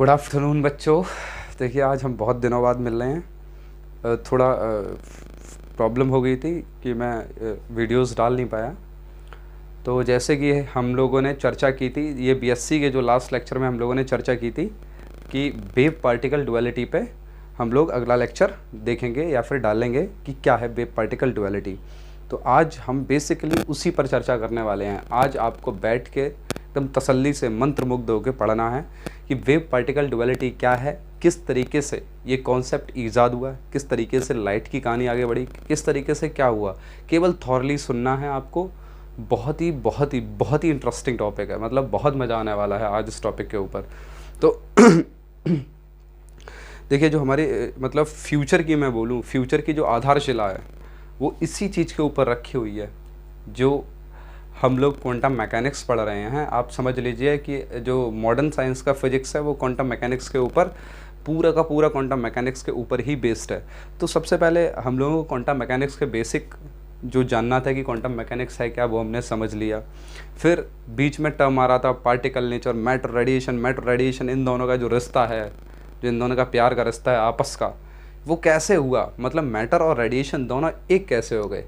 Good afternoon बच्चों। देखिए आज हम बहुत दिनों बाद मिल रहे हैं। थोड़ा प्रॉब्लम हो गई थी कि मैं वीडियोस डाल नहीं पाया। तो जैसे कि हम लोगों ने चर्चा की थी, ये बीएससी के जो लास्ट लेक्चर में हम लोगों ने चर्चा की थी कि वेव पार्टिकल डुअलिटी पे हम लोग अगला लेक्चर देखेंगे या फिर डालेंगे कि क्या है वेव पार्टिकल डुअलिटी। तो आज हम बेसिकली उसी पर चर्चा करने वाले हैं। आज आपको बैठ के एकदम तसल्ली से मंत्रमुग्ध होकर पढ़ना है कि वेव पार्टिकल डुअलिटी क्या है, किस तरीके से ये कॉन्सेप्ट ईजाद हुआ, किस तरीके से लाइट की कहानी आगे बढ़ी, किस तरीके से क्या हुआ। केवल थॉरली सुनना है आपको। बहुत ही इंटरेस्टिंग टॉपिक है, मतलब बहुत मज़ा आने वाला है आज इस टॉपिक के ऊपर। तो देखिए जो हमारे मतलब फ्यूचर की मैं बोलूँ, फ्यूचर की जो आधारशिला है वो इसी चीज़ के ऊपर रखी हुई है जो हम लोग क्वांटम मैकेनिक्स पढ़ रहे हैं। आप समझ लीजिए कि जो मॉडर्न साइंस का फिजिक्स है वो क्वांटम मैकेनिक्स के ऊपर पूरा का पूरा क्वांटम मैकेनिक्स के ऊपर ही बेस्ड है। तो सबसे पहले हम लोगों को क्वांटम मैकेनिक्स के बेसिक जो जानना था कि क्वांटम मैकेनिक्स है क्या, वो हमने समझ लिया। फिर बीच में टर्म आ रहा था पार्टिकल नेचर, मैटर रेडिएशन, इन दोनों का जो रिश्ता है, जो इन दोनों का प्यार का रिश्ता है आपस का, वो कैसे हुआ, मतलब मैटर और रेडिएशन दोनों एक कैसे हो गए,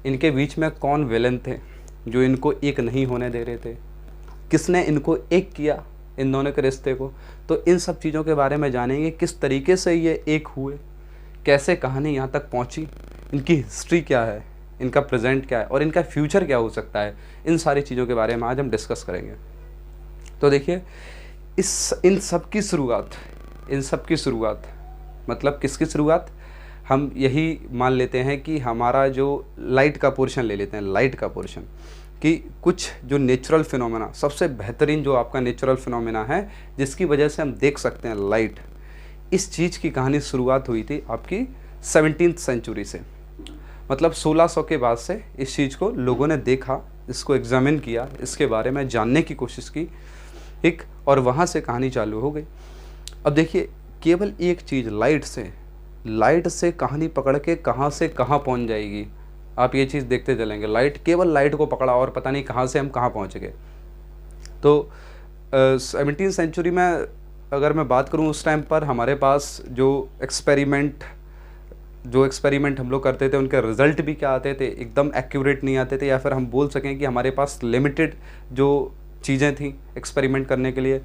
इनके बीच में कौन विलन थे जो इनको एक नहीं होने दे रहे थे, किसने इनको एक किया, इन दोनों के रिश्ते को। तो इन सब चीज़ों के बारे में जानेंगे, किस तरीके से ये एक हुए, कैसे कहानी यहाँ तक पहुँची, इनकी हिस्ट्री क्या है, इनका प्रेजेंट क्या है और इनका फ्यूचर क्या हो सकता है। इन सारी चीज़ों के बारे में आज हम डिस्कस करेंगे। तो देखिए इन सब की शुरुआत मतलब किसकी शुरुआत, हम यही मान लेते हैं कि हमारा जो लाइट का पोर्शन ले लेते हैं, लाइट का पोर्शन, कि कुछ जो नेचुरल फिनोमेना, सबसे बेहतरीन जो आपका नेचुरल फिनोमेना है जिसकी वजह से हम देख सकते हैं लाइट, इस चीज़ की कहानी शुरुआत हुई थी आपकी 17th सेंचुरी से। मतलब 1600 के बाद से इस चीज़ को लोगों ने देखा, इसको एग्जामिन किया, इसके बारे में जानने की कोशिश की, ठीक, और वहाँ से कहानी चालू हो गई। अब देखिए केवल एक चीज़, लाइट से कहानी पकड़ के कहाँ से कहाँ पहुँच जाएगी, आप ये चीज़ देखते चलेंगे। केवल लाइट को पकड़ा और पता नहीं कहाँ से हम कहाँ पहुँच गए। तो 17th सेंचुरी में अगर मैं बात करूँ, उस टाइम पर हमारे पास जो एक्सपेरिमेंट हम लोग करते थे उनके रिज़ल्ट भी क्या आते थे, एकदम एक्यूरेट नहीं आते थे, या फिर हम बोल सकें कि हमारे पास लिमिटेड जो चीज़ें थी एक्सपेरिमेंट करने के लिए।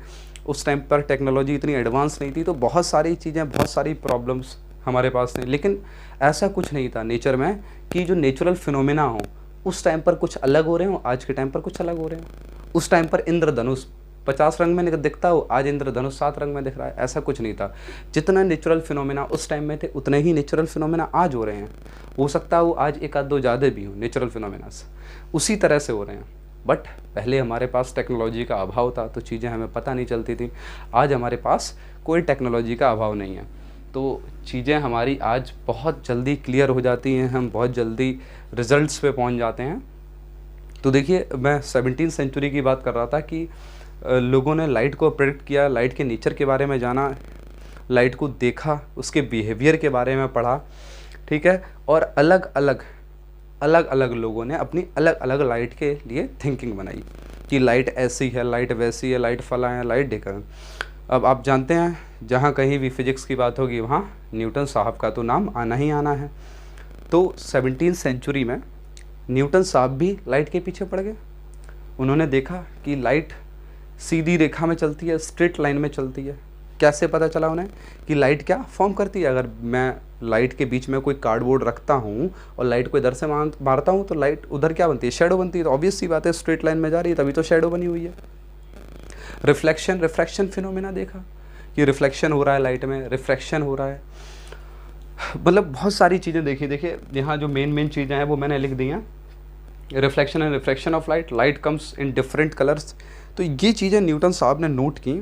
उस टाइम पर टेक्नोलॉजी इतनी एडवांस नहीं थी, तो बहुत सारी चीज़ें, बहुत सारी प्रॉब्लम्स हमारे पास थी। लेकिन ऐसा कुछ नहीं था नेचर में कि जो नेचुरल फिनोमेना हो उस टाइम पर कुछ अलग हो रहे हो, आज के टाइम पर कुछ अलग हो रहे हो। उस टाइम पर इंद्रधनुष 50 रंग में दिखता हो, आज इंद्रधनुष 7 रंग में दिख रहा है, ऐसा कुछ नहीं था। जितना नेचुरल फिनोमेना उस टाइम में थे उतने ही नेचुरल फिनोमेना आज हो रहे हैं। हो सकता है वो आज एक आध दो ज़्यादा भी हो नेचुरल फिनोमेना से, उसी तरह से हो रहे हैं। बट पहले हमारे पास टेक्नोलॉजी का अभाव था तो चीज़ें हमें पता नहीं चलती थी। आज हमारे पास कोई टेक्नोलॉजी का अभाव नहीं है, तो चीज़ें हमारी आज बहुत जल्दी क्लियर हो जाती हैं, हम बहुत जल्दी रिजल्ट्स पे पहुंच जाते हैं। तो देखिए मैं 17th सेंचुरी की बात कर रहा था कि लोगों ने लाइट को प्रेडिक्ट किया, लाइट के नेचर के बारे में जाना, लाइट को देखा, उसके बिहेवियर के बारे में पढ़ा, ठीक है, और अलग अलग लोगों ने अपनी अलग अलग लाइट के लिए थिंकिंग बनाई कि लाइट ऐसी है, लाइट वैसी है, लाइट फला है, लाइट ढेकर। अब आप जानते हैं जहाँ कहीं भी फिजिक्स की बात होगी वहाँ न्यूटन साहब का तो नाम आना ही आना है। तो 17th सेंचुरी में न्यूटन साहब भी लाइट के पीछे पड़ गए। उन्होंने देखा कि लाइट सीधी रेखा में चलती है, स्ट्रेट लाइन में चलती है। कैसे पता चला उन्हें कि लाइट क्या फॉर्म करती है। अगर मैं लाइट के बीच में कोई कार्डबोर्ड रखता हूँ और लाइट को इधर से मारता हूँ तो लाइट उधर क्या बनती है, शेडो बनती है। तो ऑब्वियस सी बात है, स्ट्रेट लाइन में जा रही है तभी तो शेडो बनी हुई है। रिफ्लेक्शन फिनोमेना देखा कि रिफ्लेक्शन हो रहा है, लाइट में रिफ्रैक्शन हो रहा है, मतलब बहुत सारी चीज़ें देखी। देखिए यहाँ जो मेन चीज़ें हैं वो मैंने लिख दी हैं, reflection and refraction of light comes in different colours. तो ये चीज़ें न्यूटन साहब ने नोट की,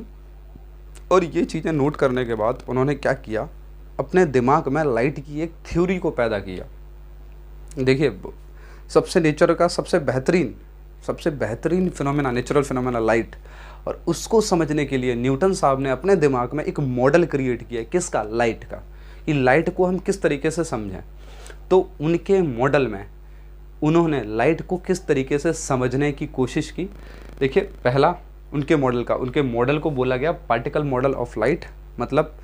और ये चीज़ें नोट करने के बाद उन्होंने क्या किया, अपने दिमाग में लाइट की एक थ्योरी को पैदा किया। देखिए सबसे नेचर का सबसे बेहतरीन फिनोमेना, नेचुरल फिनोमेना लाइट, और उसको समझने के लिए न्यूटन साहब ने अपने दिमाग में एक मॉडल क्रिएट किया। किसका, लाइट का, कि लाइट को हम किस तरीके से समझें। तो उनके मॉडल में उन्होंने लाइट को किस तरीके से समझने की कोशिश की। देखिए पहला उनके मॉडल को बोला गया पार्टिकल मॉडल ऑफ लाइट। मतलब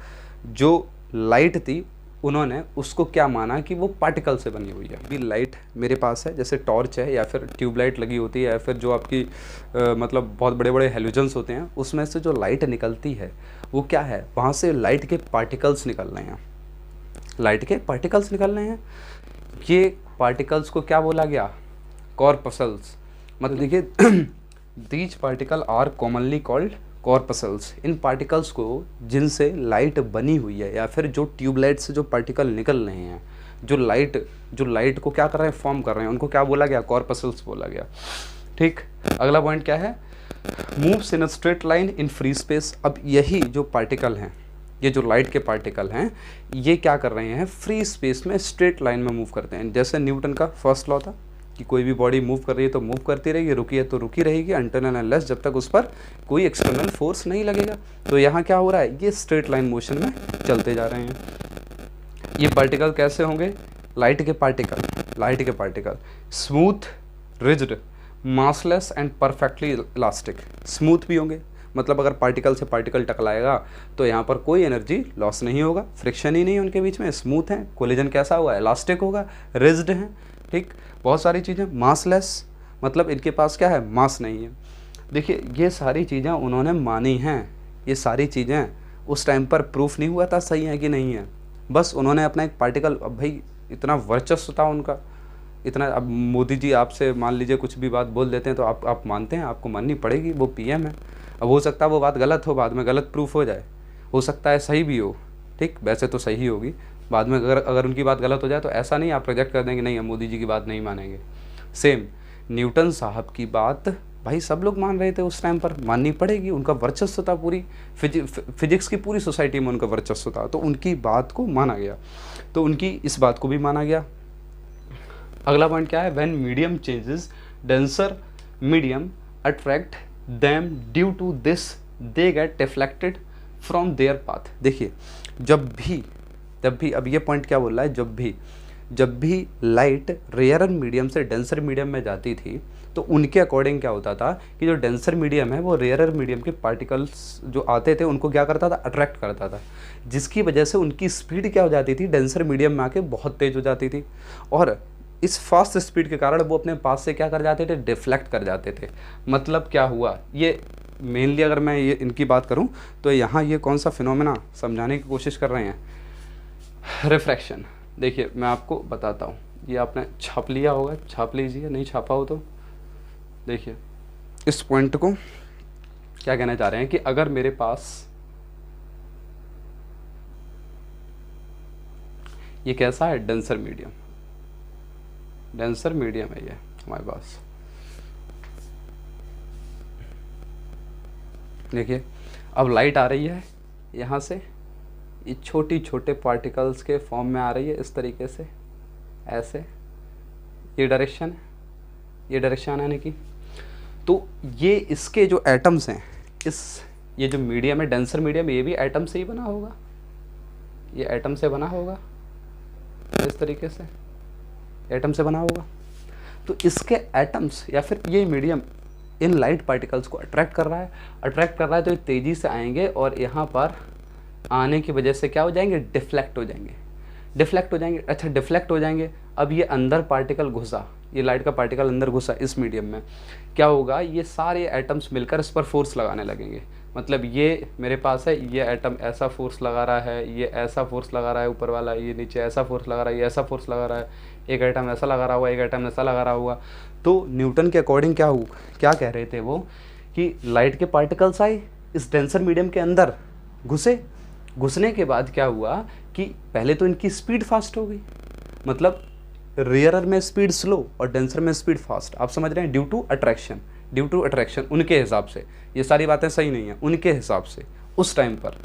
जो लाइट थी उन्होंने उसको क्या माना कि वो पार्टिकल से बनी हुई है। अभी लाइट मेरे पास है, जैसे टॉर्च है या फिर ट्यूबलाइट लगी होती है या फिर जो आपकी मतलब बहुत बड़े बड़े हेलोजन्स होते हैं, उसमें से जो लाइट निकलती है वो क्या है, वहाँ से लाइट के पार्टिकल्स निकल रहे हैं, लाइट के पार्टिकल्स निकल रहे हैं। ये पार्टिकल्स को क्या बोला गया, कॉर्पसल्स। मतलब देखिए these particle are commonly called corpuscles. इन पार्टिकल्स को जिनसे लाइट बनी हुई है या फिर जो ट्यूबलाइट से जो पार्टिकल निकल रहे हैं, जो लाइट को क्या कर रहे हैं, फॉर्म कर रहे हैं, उनको क्या बोला गया, कॉर्पसल्स बोला गया। ठीक, अगला पॉइंट क्या है, moves in a straight line in free space. अब यही जो पार्टिकल हैं, ये जो लाइट के पार्टिकल हैं, ये क्या कर रहे हैं, फ्री स्पेस में स्ट्रेट लाइन में मूव करते हैं। जैसे न्यूटन का फर्स्ट लॉ था कि कोई भी बॉडी मूव कर रही है तो मूव करती रहेगी, रुकी है तो रुकी रहेगी, अनटिल एंड अनलेस जब तक उस पर कोई एक्सटर्नल फोर्स नहीं लगेगा। तो यहाँ क्या हो रहा है, ये स्ट्रेट लाइन मोशन में चलते जा रहे हैं। ये पार्टिकल कैसे होंगे, लाइट के particle smooth, rigid, massless and perfectly elastic. Smooth भी होंगे, मतलब अगर पार्टिकल से पार्टिकल टकराएगा तो यहाँ पर कोई एनर्जी लॉस नहीं होगा, फ्रिक्शन ही नहीं है उनके बीच में, स्मूथ है, कोलिजन कैसा होगा, इलास्टिक होगा, रिजिड है। ठीक, बहुत सारी चीज़ें। मासलेस, मतलब इनके पास क्या है, मास नहीं है। देखिए ये सारी चीज़ें उन्होंने मानी हैं, ये सारी चीज़ें उस टाइम पर प्रूफ नहीं हुआ था सही है कि नहीं है, बस उन्होंने अपना एक पार्टिकल, अब भाई इतना वर्चस्व था उनका, इतना। अब मोदी जी आपसे मान लीजिए कुछ भी बात बोल देते हैं तो आप मानते हैं, आपको माननी पड़ेगी, वो पीएम है। अब हो सकता है वो बात गलत हो, बाद में गलत प्रूफ हो जाए, हो सकता है सही भी हो। ठीक, वैसे तो सही होगी, बाद में अगर उनकी बात गलत हो जाए तो ऐसा नहीं आप प्रोजेक्ट कर देंगे नहीं हम मोदी जी की बात नहीं मानेंगे। सेम न्यूटन साहब की बात भाई सब लोग मान रहे थे उस टाइम पर, माननी पड़ेगी, उनका वर्चस्व था, पूरी फिजिक्स की पूरी सोसाइटी में उनका वर्चस्व था, तो उनकी बात को माना गया, तो उनकी इस बात को भी माना गया। अगला पॉइंट क्या है, when medium changes denser medium attract them due to this they get deflected from their path. देखिए जब भी अब ये पॉइंट क्या बोल रहा है, जब भी लाइट रेयरर मीडियम से डेंसर मीडियम में जाती थी तो उनके अकॉर्डिंग क्या होता था कि जो डेंसर मीडियम है वो रेयरर मीडियम के पार्टिकल्स जो आते थे उनको क्या करता था, अट्रैक्ट करता था, जिसकी वजह से उनकी स्पीड क्या हो जाती थी, डेंसर मीडियम में आके बहुत तेज़ हो जाती थी, और इस फास्ट स्पीड के कारण वो अपने पास से क्या कर जाते थे, डिफ्लेक्ट कर जाते थे। मतलब क्या हुआ, ये मेनली अगर मैं ये इनकी बात करूँ तो यहाँ ये कौन सा फिनोमेना समझाने की कोशिश कर रहे हैं, रिफ्रैक्शन। देखिए मैं आपको बताता हूँ, ये आपने छाप लिया होगा, छाप लीजिए, नहीं छापा हो तो देखिए इस पॉइंट को क्या कहना चाह रहे हैं कि अगर मेरे पास ये कैसा है, डेंसर मीडियम है ये हमारे पास। देखिए अब लाइट आ रही है यहाँ से, ये छोटे पार्टिकल्स के फॉर्म में आ रही है इस तरीके से, ऐसे, ये डायरेक्शन आने की। तो ये इसके जो एटम्स हैं, ये जो मीडियम है, डेंसर मीडियम, ये भी एटम से ही बना होगा, ये एटम से बना होगा, इस तरीके से एटम से बना होगा। तो इसके एटम्स या फिर ये मीडियम इन लाइट पार्टिकल्स को अट्रैक्ट कर रहा है, तो ये तेज़ी से आएंगे और यहाँ पर आने की वजह से क्या हो जाएंगे, डिफ्लेक्ट हो जाएंगे। अच्छा डिफ्लेक्ट हो जाएंगे, अब ये अंदर पार्टिकल घुसा, ये लाइट का पार्टिकल अंदर घुसा इस मीडियम में, क्या होगा, ये सारे एटम्स मिलकर इस पर फोर्स लगाने लगेंगे। मतलब ये मेरे पास है, ये एटम ऐसा फोर्स लगा रहा है, ये ऐसा फोर्स लगा रहा है ऊपर वाला, ये नीचे ऐसा फोर्स लगा रहा है, ये ऐसा फोर्स लगा रहा है, एक एटम ऐसा लगा रहा हुआ, एक एटम ऐसा लगा रहा हुआ। तो न्यूटन के अकॉर्डिंग क्या कह रहे थे वो, कि लाइट के पार्टिकल्स आए इस डेंसर मीडियम के अंदर, घुसने के बाद क्या हुआ कि पहले तो इनकी स्पीड फास्ट हो गई, मतलब रेयरर में स्पीड स्लो और डेंसर में स्पीड फास्ट, आप समझ रहे हैं, ड्यू टू अट्रैक्शन उनके हिसाब से, ये सारी बातें सही नहीं है, उनके हिसाब से उस टाइम पर।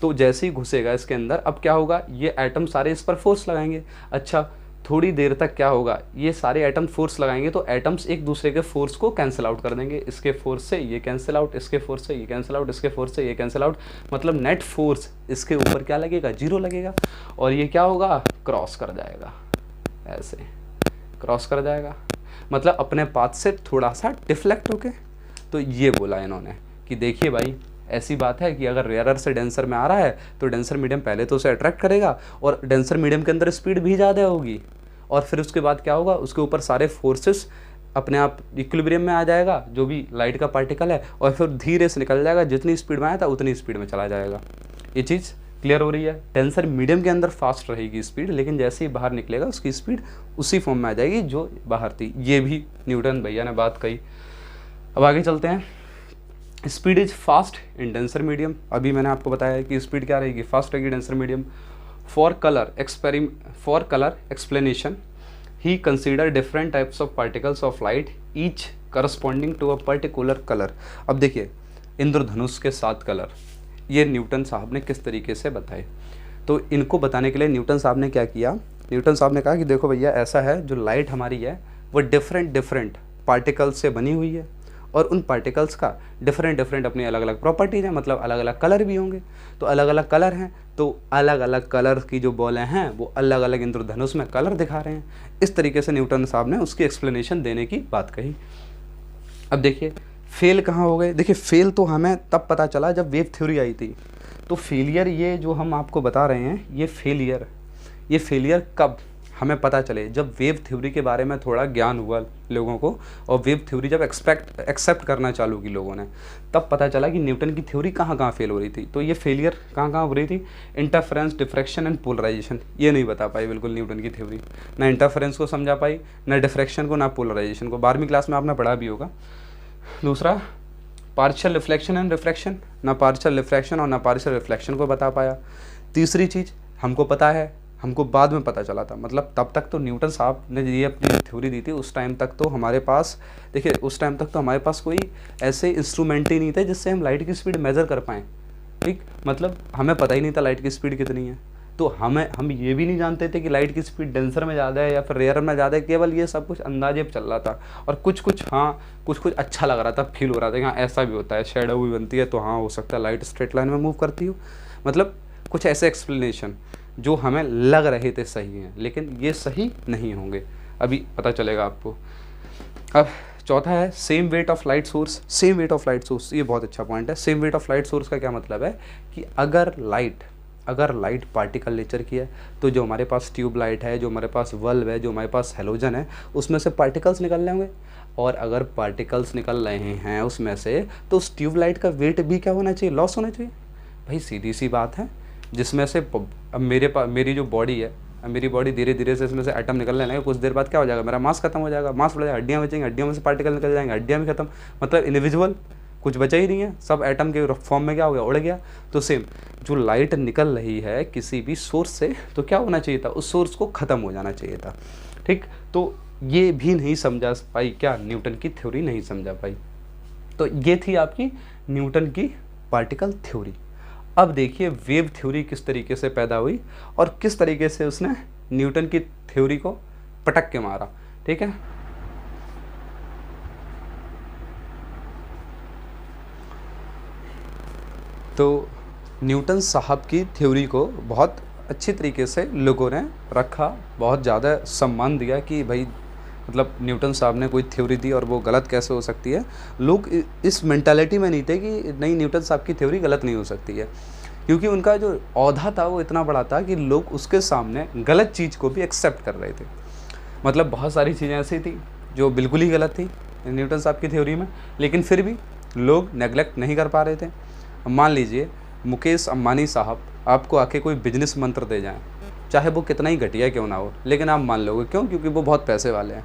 तो जैसे ही घुसेगा इसके अंदर, अब क्या होगा, ये एटम सारे इस पर फोर्स लगाएंगे। अच्छा थोड़ी देर तक क्या होगा, ये सारे एटम फोर्स लगाएंगे तो एटम्स एक दूसरे के फोर्स को कैंसिल आउट कर देंगे, इसके फोर्स से ये कैंसिल आउट, इसके फोर्स से ये कैंसिल आउट, इसके फोर्स से ये कैंसिल आउट, मतलब नेट फोर्स इसके ऊपर क्या लगेगा, 0 लगेगा, और ये क्या होगा, क्रॉस कर जाएगा, ऐसे क्रॉस कर जाएगा, मतलब अपने पाथ से थोड़ा सा डिफ्लेक्ट होके। तो ये बोला इन्होंने कि देखिए भाई ऐसी बात है कि अगर रेयरर से डेंसर में आ रहा है तो डेंसर मीडियम पहले तो उसे अट्रैक्ट करेगा और डेंसर मीडियम के अंदर स्पीड भी ज़्यादा होगी, और फिर उसके बाद क्या होगा, उसके ऊपर सारे फोर्सेस अपने आप इक्विलिब्रियम में आ जाएगा जो भी लाइट का पार्टिकल है, और फिर धीरे से निकल जाएगा, जितनी स्पीड में आया था उतनी स्पीड में चला जाएगा। ये चीज़ क्लियर हो रही है। डेंसर मीडियम के अंदर फास्ट रहेगी स्पीड, लेकिन जैसे ही बाहर निकलेगा उसकी स्पीड उसी फॉर्म में आ जाएगी जो बाहर थी। ये भी न्यूटन भैया ने बात कही। अब आगे चलते हैं। Speed is fast in denser medium. अभी मैंने आपको बताया कि स्पीड क्या रहेगी, फास्ट रहेगी denser medium. For colour explanation ही consider different types of particles of light each corresponding to a particular colour. अब देखिए इंद्रधनुष के 7 कलर ये न्यूटन साहब ने किस तरीके से बताए। तो इनको बताने के लिए न्यूटन साहब ने क्या किया, न्यूटन साहब ने कहा कि देखो भैया ऐसा है, जो लाइट हमारी है वो डिफरेंट पार्टिकल्स से बनी हुई है, और उन पार्टिकल्स का डिफरेंट अपनी अलग अलग प्रॉपर्टीज हैं, मतलब अलग अलग कलर भी होंगे। तो अलग अलग कलर हैं, तो अलग अलग कलर की जो बॉलें हैं वो अलग अलग इंद्रधनुष में कलर दिखा रहे हैं। इस तरीके से न्यूटन साहब ने उसकी एक्सप्लेनेशन देने की बात कही। अब देखिए फेल कहाँ हो गए। देखिए फेल तो हमें तब पता चला जब वेव थ्योरी आई थी। तो फेलियर ये जो हम आपको बता रहे हैं ये फेलियर कब हमें पता चले, जब वेव थ्योरी के बारे में थोड़ा ज्ञान हुआ लोगों को, और वेव थ्योरी जब एक्सेप्ट करना चालू की लोगों ने, तब पता चला कि न्यूटन की थ्योरी कहाँ कहाँ फेल हो रही थी। तो ये फेलियर कहाँ कहाँ हो रही थी, इंटरफेरेंस, डिफ्रैक्शन एंड पोलराइजेशन। ये नहीं बता पाई बिल्कुल न्यूटन की थ्योरी, ना इंटरफेरेंस को समझा पाई, ना डिफ्रैक्शन को, ना पोलराइजेशन को। 12वीं क्लास में आपने पढ़ा भी होगा। दूसरा पार्शियल रिफ्लेक्शन एंड रिफ्रैक्शन, ना पार्शियल रिफ्रैक्शन और ना पार्शियल रिफ्लेक्शन को बता पाया। तीसरी चीज़ हमको पता है, हमको बाद में पता चला था, मतलब तब तक तो न्यूटन साहब ने ये अपनी थ्योरी दी थी, उस टाइम तक तो हमारे पास, देखिए उस टाइम तक तो हमारे पास कोई ऐसे इंस्ट्रूमेंट ही नहीं थे जिससे हम लाइट की स्पीड मेज़र कर पाएँ। ठीक, मतलब हमें पता ही नहीं था लाइट की स्पीड कितनी है। तो हम ये भी नहीं जानते थे कि लाइट की स्पीड डेंसर में ज़्यादा है या फिर रेयर में ज़्यादा है। केवल ये सब कुछ अंदाजे पे चल रहा था, और कुछ कुछ अच्छा लग रहा था, फील हो रहा था कि हाँ ऐसा भी होता है, शेडो भी बनती है, तो हाँ हो सकता है लाइट स्ट्रेट लाइन में मूव करती हो। मतलब कुछ ऐसे एक्सप्लेनेशन जो हमें लग रहे थे सही हैं, लेकिन ये सही नहीं होंगे, अभी पता चलेगा आपको। अब चौथा है same weight of light source. Same weight of light source, ये बहुत अच्छा पॉइंट है। Same weight of light source का क्या मतलब है कि अगर लाइट पार्टिकल नेचर की है, तो जो हमारे पास ट्यूब लाइट है, जो हमारे पास बल्ब है, जो हमारे पास हेलोजन है, उसमें से पार्टिकल्स निकल रहे होंगे। और अगर पार्टिकल्स निकल रहे हैं उसमें से, तो उस ट्यूब लाइट का वेट भी क्या होना चाहिए, लॉस होना चाहिए। भाई सीधी सी बात है, जिसमें से अब मेरी जो बॉडी है, मेरी बॉडी धीरे धीरे से इसमें से एटम निकलने लगे, कुछ देर बाद क्या हो जाएगा, मेरा मास खत्म हो जाएगा, मास बढ़ जाएगा, हड्डियाँ बचेंगी, हड्डियों में से पार्टिकल निकल जाएंगे, हड्डियाँ भी खत्म, मतलब इनविजिबल, कुछ बचा ही नहीं है, सब एटम के फॉर्म में क्या हो गया, उड़ गया। तो सेम जो लाइट निकल रही है किसी भी सोर्स से, तो क्या होना चाहिए था, उस सोर्स को ख़त्म हो जाना चाहिए था। ठीक, तो ये भी नहीं समझा पाई, क्या न्यूटन की थ्योरी नहीं समझा पाई। तो ये थी आपकी न्यूटन की पार्टिकल थ्योरी। अब देखिए वेव थ्योरी किस तरीके से पैदा हुई और किस तरीके से उसने न्यूटन की थ्योरी को पटक के मारा। ठीक है, तो न्यूटन साहब की थ्योरी को बहुत अच्छी तरीके से लोगों ने रखा, बहुत ज़्यादा सम्मान दिया कि भाई मतलब न्यूटन साहब ने कोई थ्योरी दी और वो गलत कैसे हो सकती है। लोग इस मेंटालिटी में नहीं थे कि नहीं, न्यूटन साहब की थ्योरी गलत नहीं हो सकती है, क्योंकि उनका जो औहदा था वो इतना बड़ा था कि लोग उसके सामने गलत चीज़ को भी एक्सेप्ट कर रहे थे। मतलब बहुत सारी चीज़ें ऐसी थी जो बिल्कुल ही गलत थी न्यूटन साहब की थ्योरी में, लेकिन फिर भी लोग नेगलेक्ट नहीं कर पा रहे थे। मान लीजिए मुकेश अंबानी साहब आपको आके कोई बिजनेस मंत्र दे जाएं, चाहे वो कितना ही घटिया क्यों ना हो, लेकिन आप मान लोगे। क्यों? क्योंकि वो बहुत पैसे वाले हैं।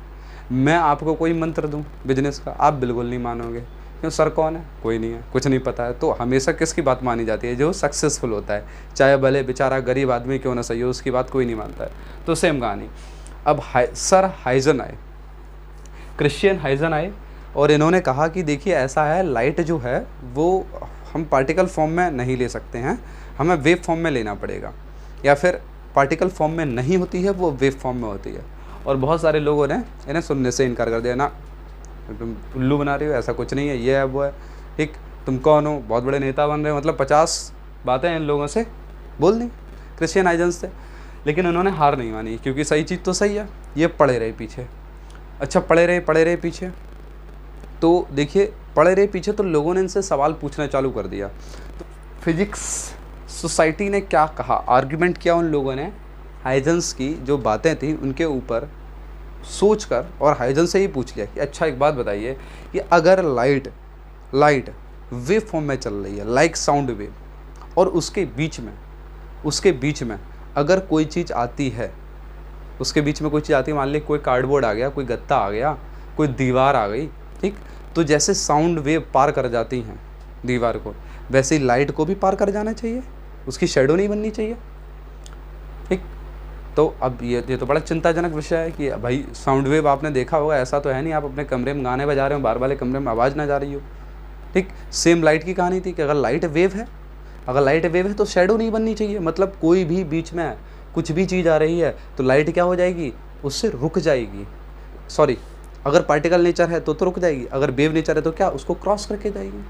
मैं आपको कोई मंत्र दूं बिजनेस का, आप बिल्कुल नहीं मानोगे। क्यों? सर कौन है? कोई नहीं है, कुछ नहीं पता है। तो हमेशा किसकी बात मानी जाती है? जो सक्सेसफुल होता है, चाहे भले बेचारा गरीब आदमी क्यों ना सही हो, उसकी बात कोई नहीं मानता है। तो सेम कहानी। अब सर हाइजन आए, क्रिश्चियन हाइजन आए, और इन्होंने कहा कि देखिए ऐसा है, लाइट जो है वो हम पार्टिकल फॉर्म में नहीं ले सकते हैं, हमें वेव फॉर्म में लेना पड़ेगा, या फिर पार्टिकल फॉर्म में नहीं होती है, वो वेव फॉर्म में होती है। और बहुत सारे लोगों ने इन्हें सुनने से इनकार कर दिया, ना तुम उल्लू बना रही हो, ऐसा कुछ नहीं है, ये है वो है। ठीक, तुम कौन हो? बहुत बड़े नेता बन रहे हो। मतलब 50 बातें इन लोगों से बोल दी क्रिश्चियन हाइजन्स से, लेकिन उन्होंने हार नहीं मानी, क्योंकि सही चीज़ तो सही है। ये पड़े रहे पीछे। अच्छा, पड़े रहे पीछे। तो देखिए पड़े रहे पीछे, तो लोगों ने इनसे सवाल पूछना चालू कर दिया। तो फिजिक्स सोसाइटी ने क्या कहा, आर्ग्यूमेंट किया उन लोगों ने, हाइजेंस की जो बातें थी उनके ऊपर सोचकर, और हाइजेंस से ही पूछ लिया कि अच्छा एक बात बताइए कि अगर लाइट वेव फॉर्म में चल रही है, लाइक साउंड वेव, और उसके बीच में अगर कोई चीज़ आती है, मान ली कोई कार्डबोर्ड आ गया, कोई गत्ता आ गया, कोई दीवार आ गई, ठीक, तो जैसे साउंड वेव पार कर जाती हैं दीवार को, वैसे ही लाइट को भी पार कर जाना चाहिए, उसकी शैडो नहीं बननी चाहिए, ठीक। तो अब ये तो बड़ा चिंताजनक विषय है कि भाई साउंड वेव आपने देखा होगा, ऐसा तो है नहीं आप अपने कमरे में गाने बजा रहे हो, बाहर वाले कमरे में आवाज़ ना जा रही हो, ठीक। सेम लाइट की कहानी थी कि अगर लाइट वेव है तो शैडो नहीं बननी चाहिए, मतलब कोई भी बीच में कुछ भी चीज़ आ रही है तो लाइट क्या हो जाएगी, उससे रुक जाएगी। सॉरी, अगर पार्टिकल नेचर है तो रुक जाएगी, अगर वेव नेचर है तो क्या, उसको क्रॉस करके जाएगी।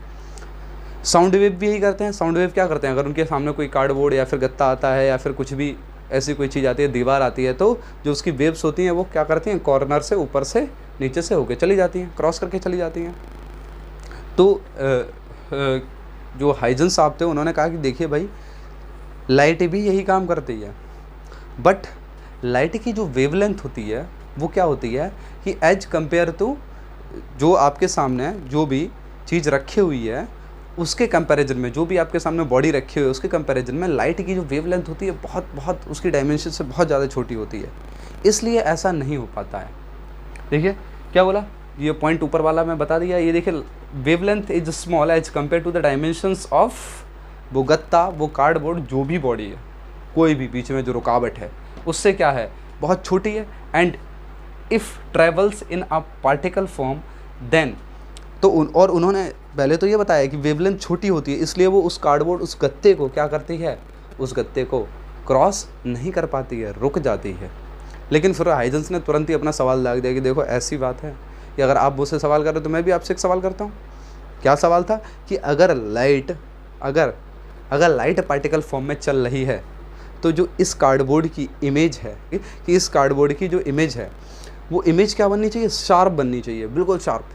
साउंड वेव भी यही करते हैं। साउंड वेव क्या करते हैं, अगर उनके सामने कोई कार्डबोर्ड या फिर गत्ता आता है या फिर कुछ भी ऐसी कोई चीज़ आती है, दीवार आती है, तो जो उसकी वेव्स होती हैं वो क्या करती हैं, कॉर्नर से ऊपर से नीचे से होके चली जाती हैं, क्रॉस करके चली जाती हैं। तो जो हाइजेंस साहब थे उन्होंने कहा कि देखिए भाई, लाइट भी यही काम करती है, बट लाइट की जो वेवलेंथ होती है वो क्या होती है कि एज कंपेयर टू जो आपके सामने जो भी चीज़ रखी हुई है उसके कंपैरिजन में, जो भी आपके सामने बॉडी रखी हुई है उसके कंपैरिजन में लाइट की जो वेवलेंथ होती है बहुत उसकी डायमेंशन से बहुत ज़्यादा छोटी होती है, इसलिए ऐसा नहीं हो पाता है। देखिए क्या बोला, ये पॉइंट ऊपर वाला मैं बता दिया, ये देखिए wavelength is small as compare to the dimensions of वो गत्ता, वो कार्डबोर्ड, जो भी बॉडी है, कोई भी बीच में जो रुकावट है उससे क्या है, बहुत छोटी है। And if travels in a particle form then, तो और उन्होंने पहले तो ये बताया कि वेवलेंथ छोटी होती है, इसलिए वो उस कार्डबोर्ड, उस गत्ते को क्या करती है, उस गत्ते को क्रॉस नहीं कर पाती है, रुक जाती है। लेकिन फिर हाइजेंस ने तुरंत ही अपना सवाल दाग दिया कि देखो ऐसी बात है कि अगर आप मुझसे सवाल कर रहे हो तो मैं भी आपसे एक सवाल करता हूँ। क्या सवाल था कि अगर लाइट पार्टिकल फॉर्म में चल रही है तो जो इस कार्डबोर्ड की इमेज है, कि इस कार्डबोर्ड की जो इमेज है वो इमेज क्या बननी चाहिए, शार्प बननी चाहिए, बिल्कुल शार्प।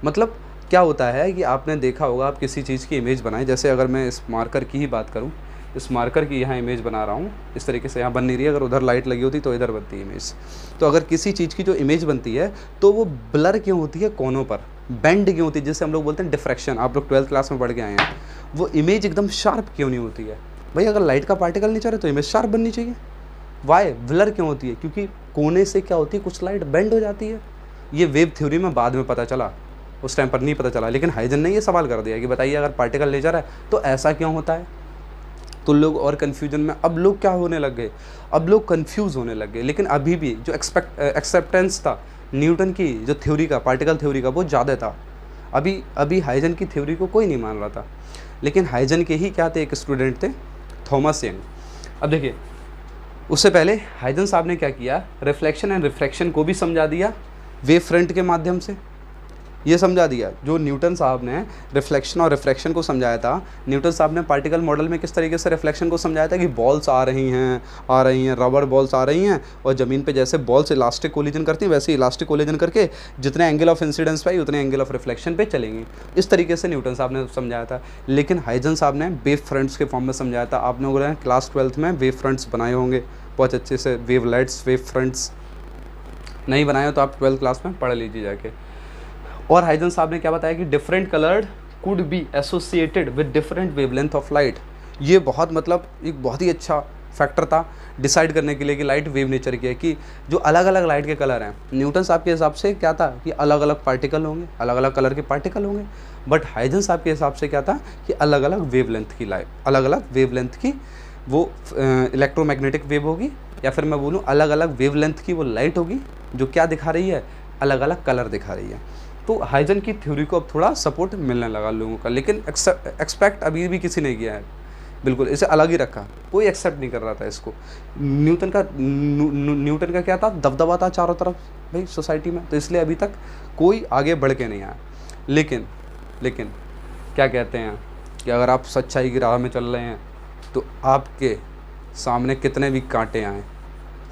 मतलब क्या होता है कि आपने देखा होगा, आप किसी चीज़ की इमेज बनाएं, जैसे अगर मैं इस मार्कर की ही बात करूं, इस मार्कर की यहाँ इमेज बना रहा हूँ, इस तरीके से यहाँ बन नहीं रही है, अगर उधर लाइट लगी होती तो इधर बनती है इमेज। तो अगर किसी चीज़ की जो इमेज बनती है तो वो ब्लर क्यों होती है, कोनों पर बेंड क्यों होती है, जिससे हम लोग बोलते हैं डिफ्रैक्शन, आप लोग 12th क्लास में पढ़ के आए हैं। वो इमेज एकदम शार्प क्यों नहीं होती है भाई, अगर लाइट का पार्टिकल नेचर है तो इमेज शार्प बननी चाहिए। वाई ब्लर क्यों होती है, क्योंकि कोने से क्या होती है, कुछ लाइट बेंड हो जाती है। ये वेव थ्योरी में बाद में पता चला, उस टाइम पर नहीं पता चला, लेकिन हाइजेंस ने ये सवाल कर दिया कि बताइए अगर पार्टिकल नेचर है तो ऐसा क्यों होता है। तो लोग और कन्फ्यूजन में, अब लोग क्या होने लग गए, अब लोग कन्फ्यूज़ होने लग गए। लेकिन अभी भी जो एक्सेप्टेंस था न्यूटन की जो थ्योरी का, पार्टिकल थ्योरी का, वो ज़्यादा था। अभी हाइजेंस की थ्योरी को कोई नहीं मान रहा था। लेकिन हाइजेंस के ही क्या थे, एक स्टूडेंट थे थॉमस यंग। अब देखिए उससे पहले हाइजेंस साहब ने क्या किया, रिफ्लेक्शन एंड रिफ्रैक्शन को भी समझा दिया वेव फ्रंट के माध्यम से, ये समझा दिया। जो न्यूटन साहब ने रिफ्लेक्शन और रिफ्रैक्शन को समझाया था, न्यूटन साहब ने पार्टिकल मॉडल में किस तरीके से रिफ्लेक्शन को समझाया था कि बॉल्स आ रही हैं, रबर बॉल्स आ रही हैं, और ज़मीन पे जैसे बॉल्स इलास्टिक कोलिजन करती हैं वैसे इलास्टिक कोलिजन करके जितने एंगल ऑफ इंसिडेंस पे आई उतने एंगल ऑफ रिफ्लेक्शन पे चलेंगी। इस तरीके से न्यूटन साहब ने समझाया था। लेकिन हाइजेंस साहब ने वेव फ्रंट्स के फॉर्म में समझाया था। आप लोगों ने क्लास 12th में वेव फ्रंट्स बनाए होंगे बहुत अच्छे से, वेवलेट्स, वेव फ्रंट्स। नहीं बनाए हो तो आप 12th क्लास में पढ़ लीजिए जाके। और हाइजेंस साहब ने क्या बताया कि different coloured could be associated with different wavelength of light. ये बहुत मतलब एक बहुत ही अच्छा फैक्टर था डिसाइड करने के लिए कि लाइट वेव नेचर की है, कि जो अलग अलग लाइट के कलर हैं, न्यूटन साहब के हिसाब से क्या था कि अलग अलग पार्टिकल होंगे, अलग अलग कलर के पार्टिकल होंगे। बट हाइजेंस साहब के हिसाब से क्या था कि अलग अलग वेवलेंथ की लाइट, अलग अलग वेवलेंथ की वो इलेक्ट्रोमैग्नेटिक वेव होगी, या फिर मैं बोलूँ अलग अलग वेवलेंथ की वो लाइट होगी जो क्या दिखा रही है, अलग अलग कलर दिखा रही है। तो हाइजेंस की थ्योरी को अब थोड़ा सपोर्ट मिलने लगा लोगों का, लेकिन एक्सपेक्ट अभी भी किसी ने किया है, बिल्कुल इसे अलग ही रखा, कोई एक्सेप्ट नहीं कर रहा था इसको। न्यूटन का क्या था, दबदबा था चारों तरफ भाई सोसाइटी में, तो इसलिए अभी तक कोई आगे बढ़ के नहीं आया। लेकिन क्या कहते हैं कि अगर आप सच्चाई की राह में चल रहे हैं तो आपके सामने कितने भी कांटे आएँ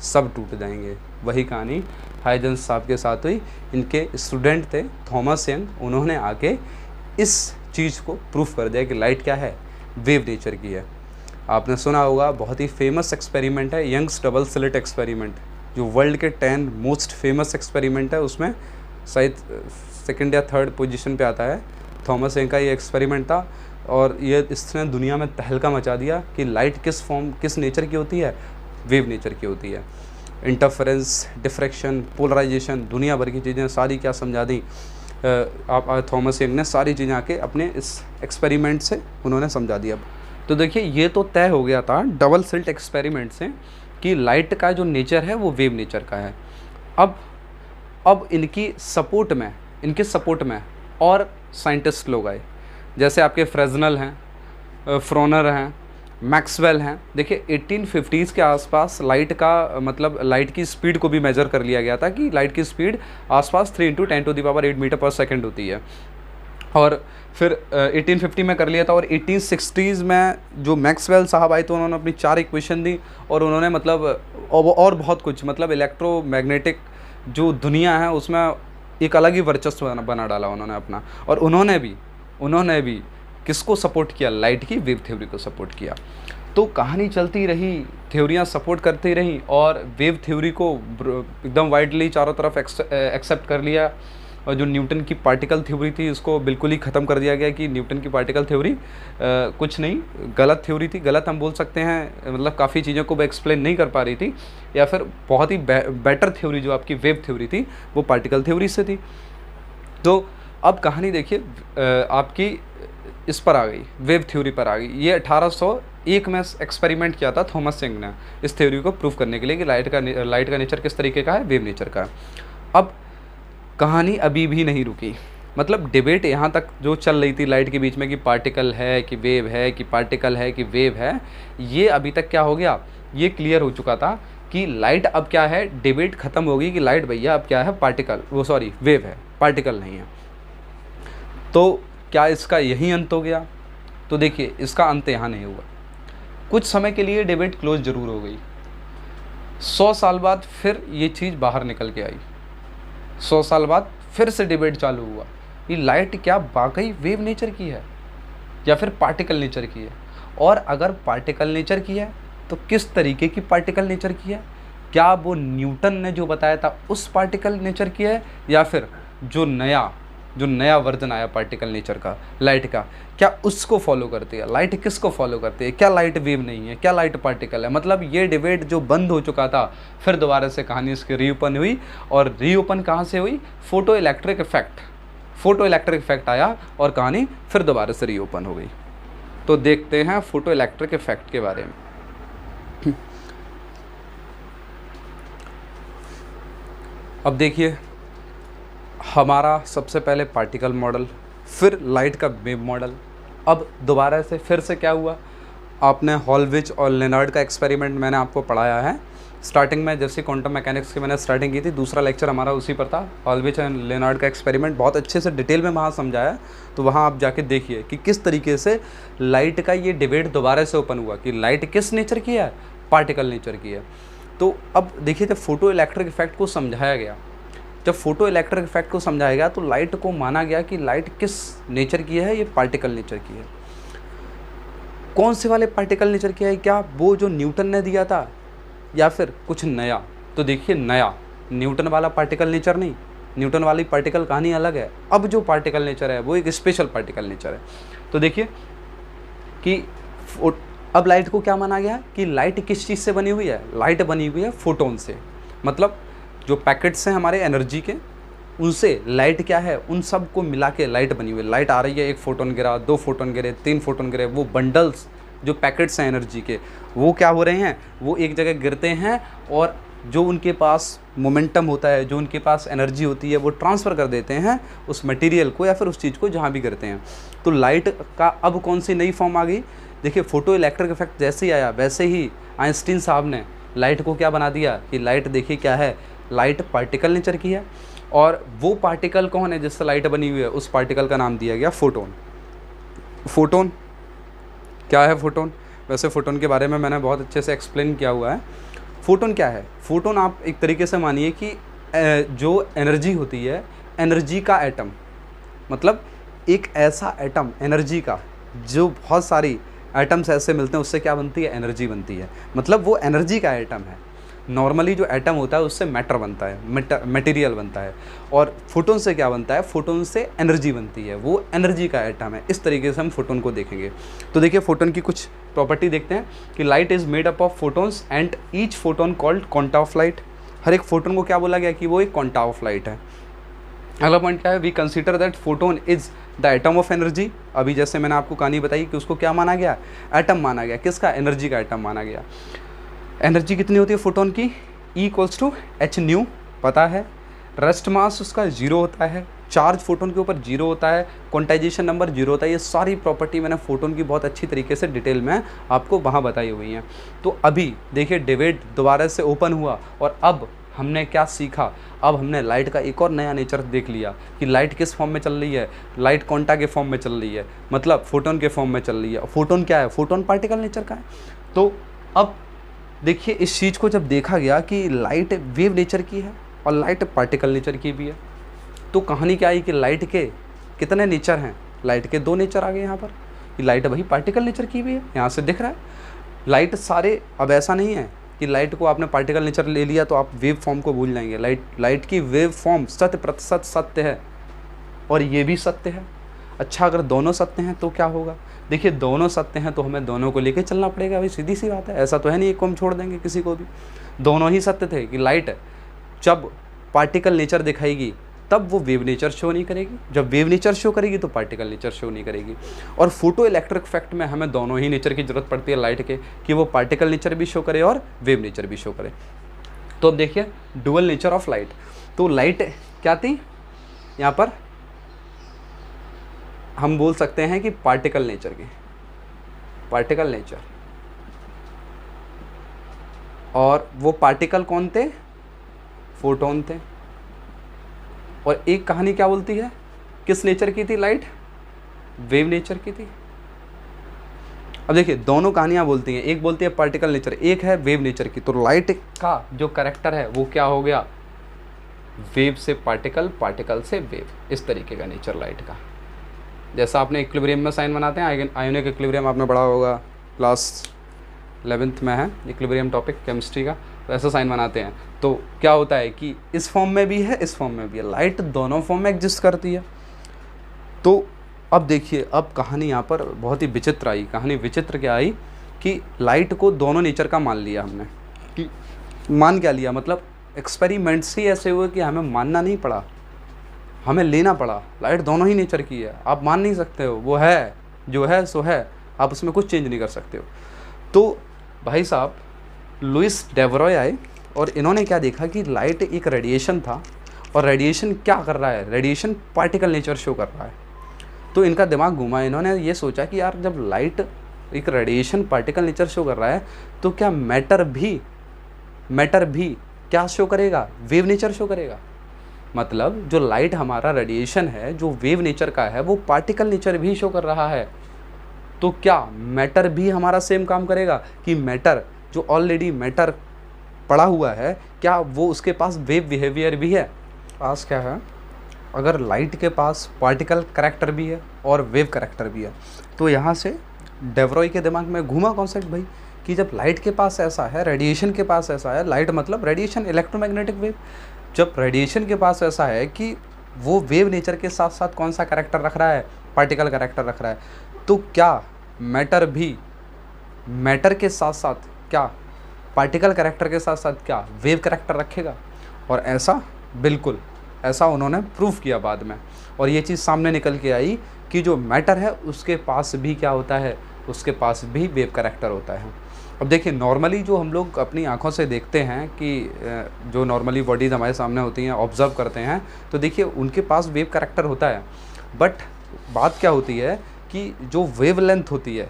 सब टूट जाएंगे। वही कहानी हाइजेंस साहब के साथ हुई। इनके स्टूडेंट थे थॉमस यंग, उन्होंने आके इस चीज़ को प्रूफ कर दिया कि लाइट क्या है, वेव नेचर की है। आपने सुना होगा, बहुत ही फेमस एक्सपेरिमेंट है यंग्स डबल स्लिट एक्सपेरिमेंट, जो वर्ल्ड के 10 मोस्ट फेमस एक्सपेरिमेंट है। उसमें शायद सेकंड या थर्ड पोजीशन पे आता है। थॉमस यंग का ये एक्सपेरिमेंट था और ये इसने दुनिया में तहलका मचा दिया कि लाइट किस नेचर की होती है, वेव नेचर की होती है। इंटरफेरेंस, डिफ्रैक्शन, पोलराइजेशन, दुनिया भर की चीज़ें सारी क्या समझा दी आप थॉमस यंग ने, सारी चीज़ें आके अपने इस एक्सपेरिमेंट से उन्होंने समझा दिया। तो देखिए, ये तो तय हो गया था डबल स्लिट एक्सपेरिमेंट से कि लाइट का जो नेचर है वो वेव नेचर का है। अब इनके सपोर्ट में और साइंटिस्ट लोग आए, जैसे आपके फ्रेजनल हैं, फ्रोनर हैं, मैक्सवेल हैं। देखिए 1850s के आसपास लाइट की स्पीड को भी मेजर कर लिया गया था कि लाइट की स्पीड आसपास 3 × 10⁸ मीटर पर सेकंड होती है। और फिर 1850 में कर लिया था। और 1860s में जो मैक्सवेल साहब आए तो उन्होंने अपनी 4 इक्वेशन दी और उन्होंने और बहुत कुछ, इलेक्ट्रोमैग्नेटिक जो दुनिया है उसमें एक अलग ही वर्चस्व बना डाला उन्होंने अपना। और उन्होंने भी किसको सपोर्ट किया, लाइट की वेव थ्योरी को सपोर्ट किया। तो कहानी चलती रही, थ्योरियाँ सपोर्ट करती रहीं और वेव थ्योरी को एकदम वाइडली चारों तरफ एक्सेप्ट कर लिया। और जो न्यूटन की पार्टिकल थ्योरी थी उसको बिल्कुल ही ख़त्म कर दिया गया कि न्यूटन की पार्टिकल थ्योरी कुछ नहीं, गलत थ्योरी थी। गलत हम बोल सकते हैं, काफ़ी चीज़ों को वो एक्सप्लेन नहीं कर पा रही थी, या फिर बहुत ही बेटर थ्योरी जो आपकी वेव थ्योरी थी वो पार्टिकल थ्योरी से थी। तो अब कहानी देखिए आपकी इस पर आ गई, वेव थ्योरी पर आ गई। ये 1801 में एक्सपेरिमेंट किया था थॉमस यंग ने इस थ्योरी को प्रूव करने के लिए कि लाइट का नेचर किस तरीके का है, वेव नेचर का। अब कहानी अभी भी नहीं रुकी, डिबेट यहाँ तक जो चल रही थी लाइट के बीच में कि पार्टिकल है कि वेव है, कि पार्टिकल है कि वेव है, ये अभी तक क्या हो गया, ये क्लियर हो चुका था कि लाइट अब क्या है, डिबेट ख़त्म हो गई कि लाइट भैया अब क्या है, वेव है, पार्टिकल नहीं है। तो क्या इसका यही अंत हो गया? तो देखिए, इसका अंत यहाँ नहीं हुआ। कुछ समय के लिए डिबेट क्लोज जरूर हो गई। 100 साल बाद फिर ये चीज़ बाहर निकल के आई। 100 साल बाद फिर से डिबेट चालू हुआ कि लाइट क्या वाकई वेव नेचर की है या फिर पार्टिकल नेचर की है, और अगर पार्टिकल नेचर की है तो किस तरीके की पार्टिकल नेचर की है। क्या वो न्यूटन ने जो बताया था उस पार्टिकल नेचर की है, या फिर जो नया वर्जन आया पार्टिकल नेचर का, लाइट का, क्या उसको फॉलो करती है। लाइट किसको फॉलो करती है, क्या लाइट वेव नहीं है, क्या लाइट पार्टिकल है। ये डिबेट जो बंद हो चुका था, फिर दोबारा से कहानी इसकी रीओपन हुई। और रीओपन कहाँ से हुई, फोटो इलेक्ट्रिक इफेक्ट आया और कहानी फिर दोबारा से रीओपन हो गई। तो देखते हैं फोटो इलेक्ट्रिक इफेक्ट के बारे में। अब देखिए, हमारा सबसे पहले पार्टिकल मॉडल, फिर लाइट का वेव मॉडल। अब दोबारा से फिर से क्या हुआ, आपने हॉलविच और लेनार्ड का एक्सपेरिमेंट मैंने आपको पढ़ाया है स्टार्टिंग में। जैसे क्वांटम मैकेनिक्स की मैंने स्टार्टिंग की थी, दूसरा लेक्चर हमारा उसी पर था। हॉलविच एंड लेनार्ड का एक्सपेरिमेंट बहुत अच्छे से डिटेल में वहाँ समझाया, तो वहाँ आप जाके देखिए कि किस तरीके से लाइट का ये डिबेट दोबारा से ओपन हुआ कि लाइट किस नेचर की है, पार्टिकल नेचर की है। तो अब देखिए, जब फोटो इलेक्ट्रिक इफेक्ट को समझाया गया, तो लाइट को माना गया कि लाइट किस नेचर की है, ये पार्टिकल नेचर की है। कौन से वाले पार्टिकल नेचर की है, क्या वो जो न्यूटन ने दिया था या फिर कुछ नया। तो देखिए, नया न्यूटन वाला पार्टिकल नेचर नहीं, न्यूटन वाली पार्टिकल कहानी अलग है। अब जो पार्टिकल नेचर है वो एक स्पेशल पार्टिकल नेचर है। तो देखिए कि अब लाइट को क्या माना गया कि लाइट किस चीज़ से बनी हुई है, लाइट बनी हुई है फोटोन से। जो पैकेट्स हैं हमारे एनर्जी के, उनसे लाइट क्या है, उन सब को मिला के लाइट बनी हुई है। लाइट आ रही है, 1 फोटोन गिरा, 2 फोटोन गिरे, 3 फोटोन गिरे, वो बंडल्स जो पैकेट्स हैं एनर्जी के, वो क्या हो रहे हैं, वो एक जगह गिरते हैं और जो उनके पास मोमेंटम होता है, जो उनके पास एनर्जी होती है, वो ट्रांसफ़र कर देते हैं उस मटेरियल को या फिर उस चीज़ को जहाँ भी गिरते हैं। तो लाइट का अब कौन सी नई फॉर्म आ गई। देखिए, फोटो इलेक्ट्रिक इफेक्ट जैसे ही आया, वैसे ही आइंस्टीन साहब ने लाइट को क्या बना दिया कि लाइट देखिए क्या है, लाइट पार्टिकल नेचर की है। और वो पार्टिकल कौन है जिससे लाइट बनी हुई है, उस पार्टिकल का नाम दिया गया फोटोन। फोटोन क्या है, फोटोन वैसे फोटोन के बारे में मैंने बहुत अच्छे से एक्सप्लेन किया हुआ है। फोटोन क्या है, फोटोन आप एक तरीके से मानिए कि जो एनर्जी होती है, एनर्जी का एटम, एक ऐसा एटम एनर्जी का, जो बहुत सारी एटम्स ऐसे मिलते हैं उससे क्या बनती है, एनर्जी बनती है, मतलब वो एनर्जी का एटम है। नॉर्मली जो एटम होता है उससे मैटर बनता है, मटेरियल बनता है, और फोटोन से क्या बनता है, फोटोन से एनर्जी बनती है, वो एनर्जी का एटम है। इस तरीके से हम फोटोन को देखेंगे। तो देखिए फोटोन की कुछ प्रॉपर्टी देखते हैं कि light is made up of photons and each photon called quanta of light. हर एक फोटोन को क्या बोला गया कि वो एक क्वांटा ऑफ लाइट है। अगला पॉइंट क्या है, we consider that photon is the atom of energy. अभी जैसे मैंने आपको कहानी बताई कि उसको क्या माना गया, एटम माना गया, किसका, एनर्जी का एटम माना गया। एनर्जी कितनी होती है फोटोन की, E equals to H nu पता है। रेस्ट मास उसका 0 होता है, चार्ज फोटोन के ऊपर 0 होता है, क्वांटाइजेशन नंबर 0 होता है। ये सारी प्रॉपर्टी मैंने फोटोन की बहुत अच्छी तरीके से डिटेल में आपको वहाँ बताई हुई हैं। तो अभी देखिए डिबेट दोबारा से ओपन हुआ और अब हमने क्या सीखा, अब हमने लाइट का एक और नया नेचर देख लिया कि लाइट किस फॉर्म में चल रही है, लाइट क्वांटा के फॉर्म में चल रही है, मतलब फोटोन के फॉर्म में चल रही है। फोटोन क्या है, फोटोन पार्टिकल नेचर का है। तो अब देखिए इस चीज़ को जब देखा गया कि लाइट वेव नेचर की है और लाइट पार्टिकल नेचर की भी है, तो कहानी क्या आई कि लाइट के कितने नेचर हैं, लाइट के 2 नेचर आ गए यहाँ पर कि लाइट वही पार्टिकल नेचर की भी है, यहाँ से दिख रहा है। लाइट सारे, अब ऐसा नहीं है कि लाइट को आपने पार्टिकल नेचर ले लिया तो आप वेव फॉर्म को भूल जाएंगे। लाइट की वेव फॉर्म 100% सत्य है और ये भी सत्य है। अच्छा, अगर दोनों सत्य हैं तो क्या होगा, देखिए दोनों सत्य हैं तो हमें दोनों को लेके चलना पड़ेगा भाई, सीधी सी बात है। ऐसा तो है नहीं एक को हम छोड़ देंगे किसी को भी। दोनों ही सत्य थे कि लाइट जब पार्टिकल नेचर दिखाएगी तब वो वेव नेचर शो नहीं करेगी, जब वेव नेचर शो करेगी तो पार्टिकल नेचर शो नहीं करेगी। और फोटो इलेक्ट्रिक इफेक्ट में हमें दोनों ही नेचर की ज़रूरत पड़ती है लाइट के, कि वो पार्टिकल नेचर भी शो करे और वेव नेचर भी शो करे। तो अब देखिए डुअल नेचर ऑफ लाइट। तो लाइट क्या थी, यहाँ पर हम बोल सकते हैं कि पार्टिकल नेचर की, पार्टिकल नेचर। और वो पार्टिकल कौन थे, फोटोन थे। और एक कहानी क्या बोलती है, किस नेचर की थी लाइट, वेव नेचर की थी। अब देखिए दोनों कहानियां बोलती हैं, एक बोलती है पार्टिकल नेचर, एक है वेव नेचर की। तो लाइट का जो कैरेक्टर है वो क्या हो गया, वेव से पार्टिकल, पार्टिकल से वेव, इस तरीके का नेचर लाइट का। जैसा आपने इक्विलिब्रियम में साइन बनाते हैं, आयोनिक इक्विलिब्रियम आपने पढ़ा होगा, क्लास 11th में है इक्विलिब्रियम टॉपिक केमिस्ट्री का, तो ऐसा साइन बनाते हैं। तो क्या होता है कि इस फॉर्म में भी है, इस फॉर्म में भी है, लाइट दोनों फॉर्म में एग्जिस्ट करती है। तो अब देखिए, अब कहानी यहाँ पर बहुत ही विचित्र आई। कहानी विचित्र क्या आई कि लाइट को दोनों नेचर का मान लिया हमने, कि मान क्या लिया, मतलब एक्सपेरिमेंट्स ही ऐसे हुए कि हमें मानना नहीं पड़ा, हमें लेना पड़ा। लाइट दोनों ही नेचर की है, आप मान नहीं सकते हो, वो है जो है सो है, आप उसमें कुछ चेंज नहीं कर सकते हो। तो भाई साहब लुइस डेवरॉय आए और इन्होंने क्या देखा कि लाइट एक रेडिएशन था, और रेडिएशन क्या कर रहा है, रेडिएशन पार्टिकल नेचर शो कर रहा है। तो इनका दिमाग घुमा, इन्होंने ये सोचा कि यार जब लाइट एक रेडिएशन पार्टिकल नेचर शो कर रहा है तो क्या मैटर भी क्या शो करेगा, वेव नेचर शो करेगा। मतलब जो लाइट हमारा रेडिएशन है, जो वेव नेचर का है, वो पार्टिकल नेचर भी शो कर रहा है। तो क्या मैटर भी हमारा सेम काम करेगा कि मैटर जो ऑलरेडी मैटर पड़ा हुआ है, क्या वो उसके पास वेव बिहेवियर भी है। पास क्या है, अगर लाइट के पास पार्टिकल करैक्टर भी है और वेव करैक्टर भी है, तो यहाँ से डेवरॉय के दिमाग में घूमा कॉन्सेप्ट भाई कि जब लाइट के पास ऐसा है, रेडिएशन के पास ऐसा है, लाइट मतलब रेडिएशन, इलेक्ट्रोमैग्नेटिक वेव, जब रेडिएशन के पास ऐसा है कि वो वेव नेचर के साथ साथ कौन सा करैक्टर रख रहा है, पार्टिकल करैक्टर रख रहा है, तो क्या मैटर भी मैटर के साथ साथ क्या पार्टिकल करैक्टर के साथ साथ क्या वेव करैक्टर रखेगा। और ऐसा बिल्कुल ऐसा उन्होंने प्रूफ किया बाद में, और ये चीज़ सामने निकल के आई कि जो मैटर है उसके पास भी क्या होता है, उसके पास भी वेव करैक्टर होता है। अब देखिए नॉर्मली जो हम लोग अपनी आंखों से देखते हैं कि जो नॉर्मली बॉडीज़ हमारे सामने होती हैं, ऑब्जर्व करते हैं, तो देखिए उनके पास वेव करैक्टर होता है। बट बात क्या होती है कि जो वेव लेंथ होती है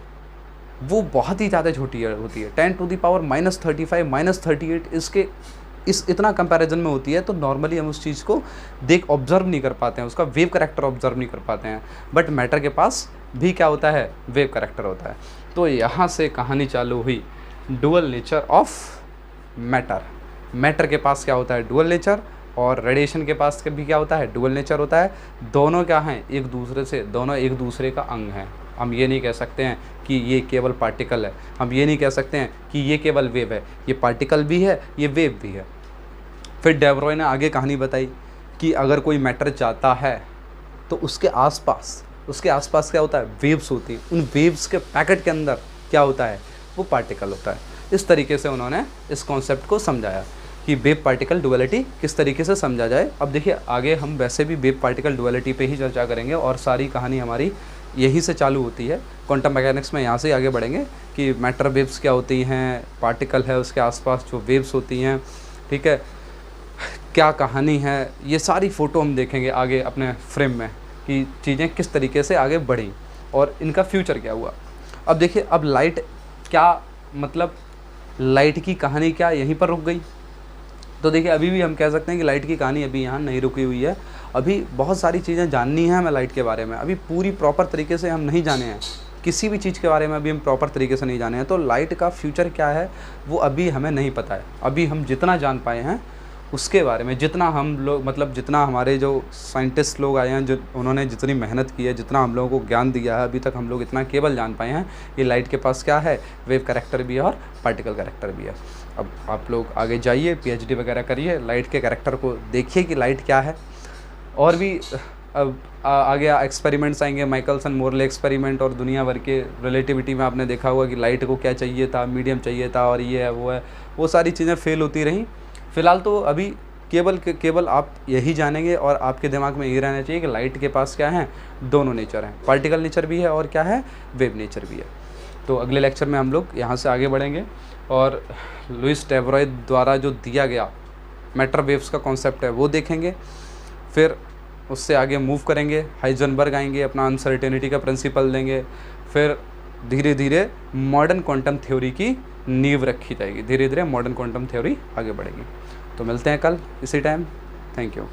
वो बहुत ही ज़्यादा छोटी होती है, 10⁻⁻35 -38 इसके इतना कंपैरिजन में होती है। तो नॉर्मली हम उस चीज़ को ऑब्जर्व नहीं कर पाते हैं, उसका वेव करैक्टर ऑब्जर्व नहीं कर पाते हैं। बट मैटर के पास भी क्या होता है, वेव करैक्टर होता है। तो यहाँ से कहानी चालू हुई dual nature of matter. Matter के पास क्या होता है, डुअल नेचर, और रेडिएशन के पास भी क्या होता है, डुअल नेचर होता है। दोनों क्या हैं, दोनों एक दूसरे का अंग हैं। हम ये नहीं कह सकते हैं कि ये केवल पार्टिकल है, हम ये नहीं कह सकते हैं कि ये केवल वेव है, ये पार्टिकल भी है, ये वेव भी है। फिर डे ब्रॉय ने आगे कहानी बताई कि अगर कोई मैटर जाता है तो उसके आसपास क्या होता है, वेव्स होती हैं। उन वेव्स के पैकेट के अंदर क्या होता है, वो पार्टिकल होता है। इस तरीके से उन्होंने इस कॉन्सेप्ट को समझाया कि वेव पार्टिकल डुअलिटी किस तरीके से समझा जाए। अब देखिए आगे हम वैसे भी वेव पार्टिकल डुअलिटी पे ही चर्चा करेंगे और सारी कहानी हमारी यहीं से चालू होती है। क्वांटम मैकेनिक्स में यहाँ से आगे बढ़ेंगे कि मैटर वेव्स क्या होती हैं, पार्टिकल है उसके आसपास जो वेव्स होती हैं, ठीक है, क्या कहानी है, ये सारी फ़ोटो हम देखेंगे आगे अपने फ्रेम में कि चीज़ें किस तरीके से आगे बढ़ी और इनका फ्यूचर क्या हुआ। अब देखिए, अब लाइट क्या मतलब, लाइट की कहानी क्या यहीं पर रुक गई? तो देखिए अभी भी हम कह सकते हैं कि लाइट की कहानी अभी यहाँ नहीं रुकी हुई है। अभी बहुत सारी चीज़ें जाननी हैं हमें लाइट के बारे में, अभी पूरी प्रॉपर तरीके से हम नहीं जाने हैं, किसी भी चीज़ के बारे में अभी हम प्रॉपर तरीके से नहीं जाने हैं। तो लाइट का फ्यूचर क्या है वो अभी हमें नहीं पता है। अभी हम जितना जान पाए हैं उसके बारे में, जितना हम लोग मतलब जितना हमारे जो साइंटिस्ट लोग आए हैं, जो उन्होंने जितनी मेहनत की है, जितना हम लोगों को ज्ञान दिया है, अभी तक हम लोग इतना केवल जान पाए हैं ये लाइट के पास क्या है, वेव कैरेक्टर भी है और पार्टिकल कैरेक्टर भी है। अब आप लोग आगे जाइए, पीएचडी वगैरह करिए, लाइट के कैरेक्टर को देखिए कि लाइट क्या है। और भी अब आगे एक्सपेरिमेंट्स आएंगे, माइकलसन मोरले एक्सपेरिमेंट और दुनिया भर के रिलेटिविटी में आपने देखा होगा कि लाइट को क्या चाहिए था, मीडियम चाहिए था और ये है वो है, वो सारी चीज़ें फेल होती रहीं। फ़िलहाल तो अभी केवल आप यही जानेंगे और आपके दिमाग में यही रहना चाहिए कि लाइट के पास क्या है, दोनों नेचर हैं, पार्टिकल नेचर भी है और क्या है, वेव नेचर भी है। तो अगले लेक्चर में हम लोग यहाँ से आगे बढ़ेंगे और लुइस डे ब्रॉय द्वारा जो दिया गया मैटर वेव्स का कॉन्सेप्ट है वो देखेंगे। फिर उससे आगे मूव करेंगे, हाइजेनबर्ग आएंगे, अपना अनसर्टेनिटी का प्रिंसिपल देंगे। फिर धीरे धीरे मॉडर्न क्वांटम थ्योरी की नींव रखी जाएगी, धीरे धीरे मॉडर्न क्वांटम थ्योरी आगे बढ़ेगी। तो मिलते हैं कल इसी टाइम। Thank you.